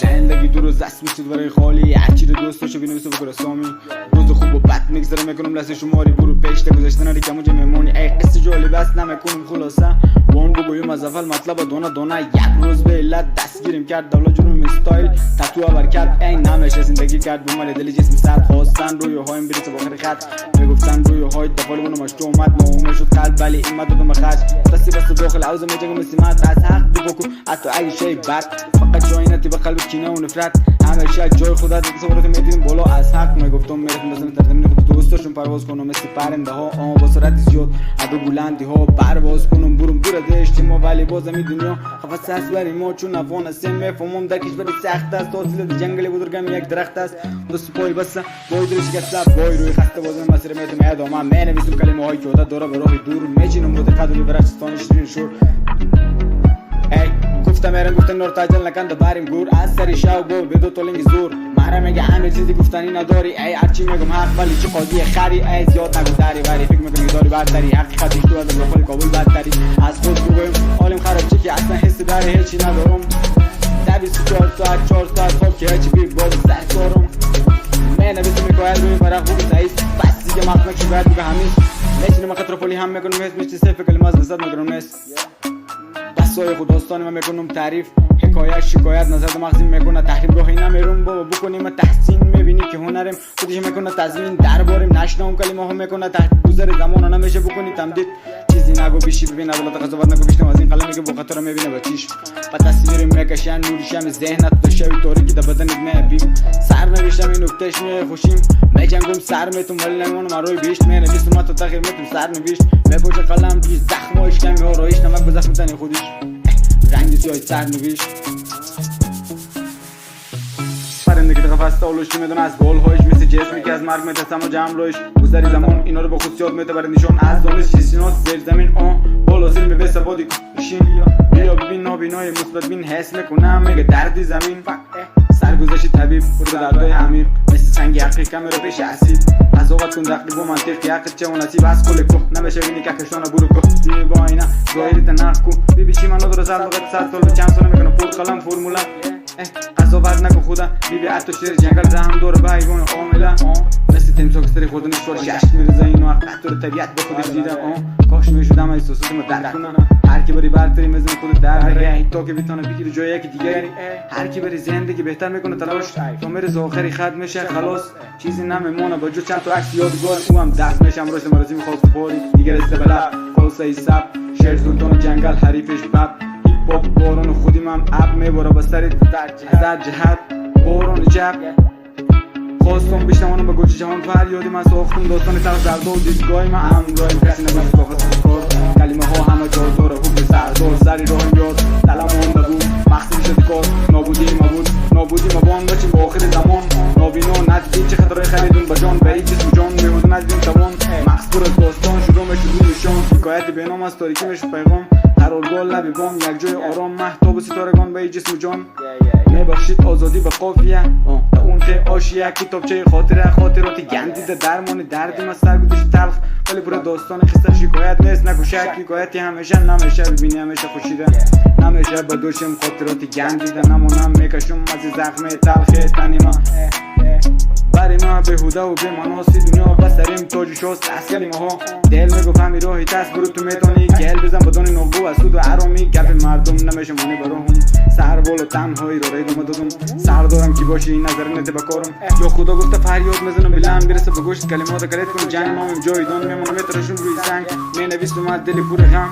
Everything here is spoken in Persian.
زندگی دو روز دست میشید برای خالی، هرچی رو دوست داشته بینویسه بگو رسامی. روز خوب و بد میگذره میکنم لحظه شماری، برو پیشته گذاشتن هر کموج میمونی. ای قصه جالب است نمیکنم خلاصه، وان بگویم از اول مطلب دونه دونه. یک روز به علت دستگیریم کرد دولت جنوم استایل تتو آور کرد. این نمیشه زندگی کرد بمال دل جسم سر خواستن روی هایم بریت با آخر خط میگفتن روی های دفال منو مشتو اومد مومه شد قلب ولی این مدد مخرج دستی بس داخل عوض میجنگ مسیمت از حق بکو حتی اگه شی بد فقط جاینتی به قلب کینه و نفرت همیشه جای خودت تصورات میدیم بالا از حق میگفتم میرفتم بزنم تقدیم خود دوستاشون پرواز کنم مثل پرنده ها با سرعت زیاد ادو بلندی ها پرواز کنم برم دور از اجتماع ولی بازم این دنیا خفت است برای ما چون افغان هستیم میفهمم در کشور سخت است تحصیل جنگل بزرگم یک درخت است دوست پای بس وای دلش شکسته وای روی خسته بازم مسیر میتم ادامه مینویسم کلمه های که عادت داره به راه دور میچینم بود قدری برشتان شیرین شور ای گفتم میرم گفتن نور تاجل نکند باریم گور از سری شاو گو بدو تولنگ زور مرا میگه همه چیزی گفتنی نداری ای هرچی میگم حق ولی چه قاضی خری ای زیاد نگو داری ولی فکر میکنی داری برتری حقیقتش تو از بخل کابل بدتری از خود بگویم حالم خراب چه که اصلا حس داری هیچی ندارم 24 ساعت 4 ساعت خواب که هیچی بیر باز سر کارم مینویسم میگوید روی ورق خوب ضعیف بس دیگه مخمک شو باید بگه همیش میشینم خطروپولی هم میکنم هیچ میشتی سیف کلمه از لذت میکنم نیست دستای خود داستان من میکنم تعریف حکایت شکایت نظر مغزی میکنه تحریم راهی نمیرم بابا بکنیم تحسین میبینی که هنرم خودش میکنه تضمین دربارم نشنم کلمه ها میکنه تحت گذر زمان نمیشه بکنی تمدید چیزی نگو بیشی ببین اولات قضاوت نگو بیشتم از این قلمی که با خطر میبینه با چیش و تصویر میکشن نوریشم ذهنت تو شوی تاریکی در بدنت میبیم سر نوشتم این نکتهش میخوشیم میجنگم سر میتون ولی نمونم روی بیشت مینویسم تو تغییر میتون سر نوشت میپوشه قلم توی زخم و اشکمی ها رویش نمک به زخم تنی خودش رنگ سیاه سر نوشت پرنده که قفسته اولوشی میدونه از گل‌هایش مثل جسمی که از مرگ میترسم و جمع رویش گذری زمان اینا رو با خود یاد میده برای نشان از دانش شیشیناس زیر زمین بالا زیر میبه سوادی کشین بیا ببین نابینای مثبت بین حس میکنم میگه دردی زمین سرگذشت طبیب برو دردای عمیق مثل سنگی حقیق کمی رو پیش اسید از اوقات کن دقیق و منطقی حقیق چه و نصیب از کل که نمیشه بینی که کشانه برو که دیگه با اینا ظاهریت نخ کن بی چی من نداره زد وقت 100 سال به چند سال میکنه پر قلم فرمولا قضاوت نکن خدا بیبی اتو شیر جنگل زهم دور به حیوان عاملا مثل تمساح که سری خود نشوار ششت میرزه اینو حق طبیعت به خودش دیده کاش میشدم احساساتمو درک کنم هر کی بری برتری میزنه خود در بگه تا که بتونه بگیره جای یکی دیگه هر کی بری زندگی بهتر میکنه تلاش تا میرسه آخری خط میشه خلاص چیزی نمیمونه با جو چند تا عکس یادگار او هم دست میشم روش مرزی میخواست پاری دیگه رسته بلا خلاصه سب شعر سلطان جنگل حریفش بب هیپ بارون خودیم هم اب میباره با سر در جهت بارون جب خواستم بشنوانم به گوش جهان فریادی من ساختم داستان سر زرد و دیدگاه من همراه کسی نبود کافت کار کلمه ها همه جا داره خوب سردار سری راهم یاد دلم مانده بود مقصد شد کار نابودی ما بود نابودی ما بان بچیم با آخر زمان نابینا ندید چه خطرهای خریدون به جان به هیچ جسم جان میمود ندیدیم توان مقصد پر از داستان شروع میشد نشان حکایت بینام از تاریکی میشد پیغام قرارگاه لبی بام یک جای آرام مهتاب ستارگان به جسم جان میبخشید آزادی به قافیه اون که آشیه کتابچه خاطرات گندیده درمان دردی ما سرگذشت تلخ ولی برای داستان خسته شکایت نیست نگو شک حکایتی همیشه نمیشه ببینی همیشه خوشیده نمیشه به دوشم خاطرات گندیده نمونم میکشم از زخم تلخ تنی ما برای ما بهوده و به مناسی دنیا بسریم تاج شاست اصلی ما ها دل میگو فهمی راهی تست برو تو میتونی گل بزن بدون نوگو از سود و عرامی گپ مردم نمیشه مانی براهم سر بالا تنهایی رو ریدم دادم سر دارم کی باشی این نظر نده بکارم یا خدا گفته فریاد میزنم بلند برسه به گوشت کلمات کرد کنم جنگ مامم جایدان میمونم میترشم روی سنگ مینویسم از دل پر غم